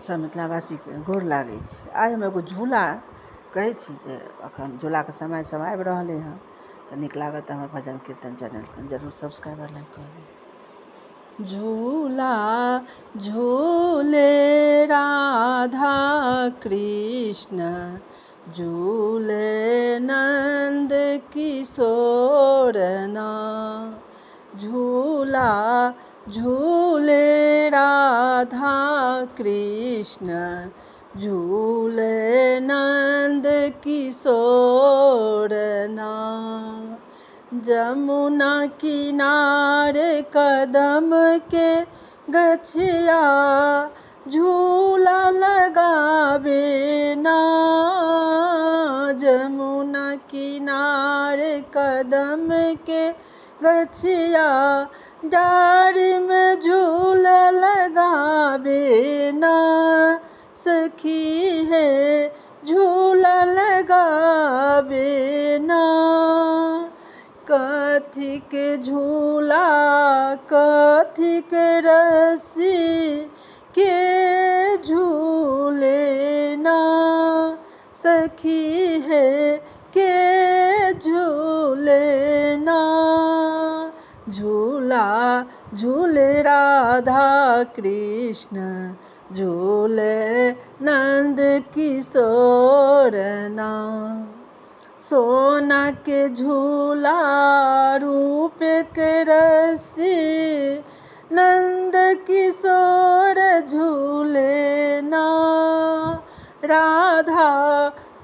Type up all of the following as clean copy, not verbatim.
सब मिथिलावासीके गोर लागै छी। आइ हम एगो झूला कहै छी जे अखन झूलाके समय सब आबि रहलै हँ, तऽ नीक लागत तऽ हमर भजन कीर्तन चैनलके जरूर सब्सक्राइब और लाइक करबै। झूला झूले राधा कृष्ण, झूले नंद किशोर ना। झूला झूले राधा कृष्ण, झूले नंद किशोर ना। जमुना किनारे कदम के गछिया, झूला लगावे ना। जमुना किनारे कदम के गछिया, डारी में झूला लगावे ना। सखी है झूला लगावे ना। कथी के झूला कथी के रस्सी के झूले ना। सखी है के झूले ना। झूला झूले राधा कृष्ण, झूले नंद किशोर ना। सोना के झूला रूप के रस्सी, नंद किशोर झूले ना। राधा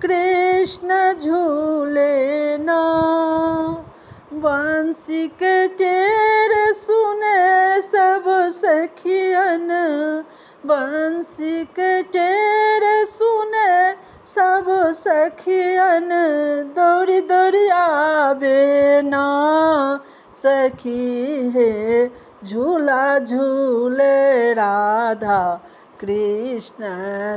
कृष्ण झूले ना। बंसी के टेर सुने सब सखियन, बंसी के टेर सुने सब सखियन, दौड़ी दौड़ी आवे ना। सखी है झूला झूले राधा कृष्ण,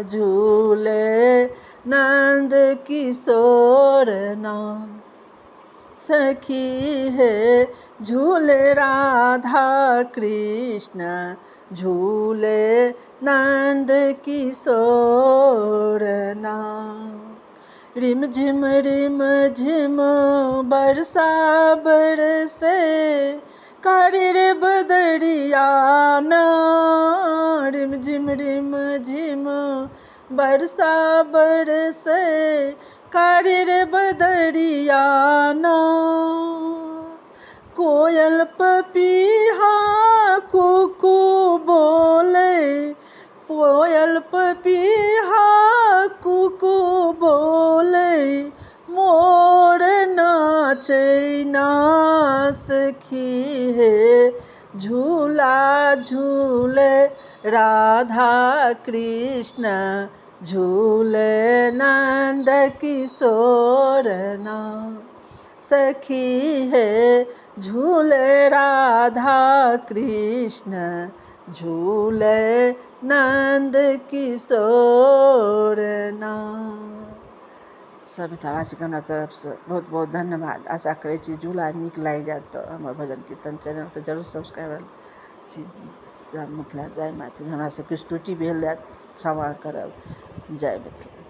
झूले नंद किशोर ना। सखी है झूले राधा कृष्ण, झूले नंद किशोर ना। रिम झिम बरसा बरसे, कारी रे बदरिया ना। रिम झिम बरसा बरसे, कारी रे बदरिया ना। कोयल पपीहा कुकू बोले, कोयल पपीहा कुकू बोले, मोर नाचे ना। सखी है झूला झूले राधा कृष्ण, झूले नंद किशोर ना। सखी है झूले राधा कृष्ण, झूले नंद किशोर ना। सब मिथिलावासी के हमरा तरफ से बहुत बहुत धन्यवाद। आशा करै छी झूला नीक लागि जायत तऽ हमर भजन कीर्तन चैनल के जरूर सब्सक्राइब छी। सब मिथिला जय मैथिली। हमरा से किछु त्रुटि भेल क्षमा करब। जय मिथिला।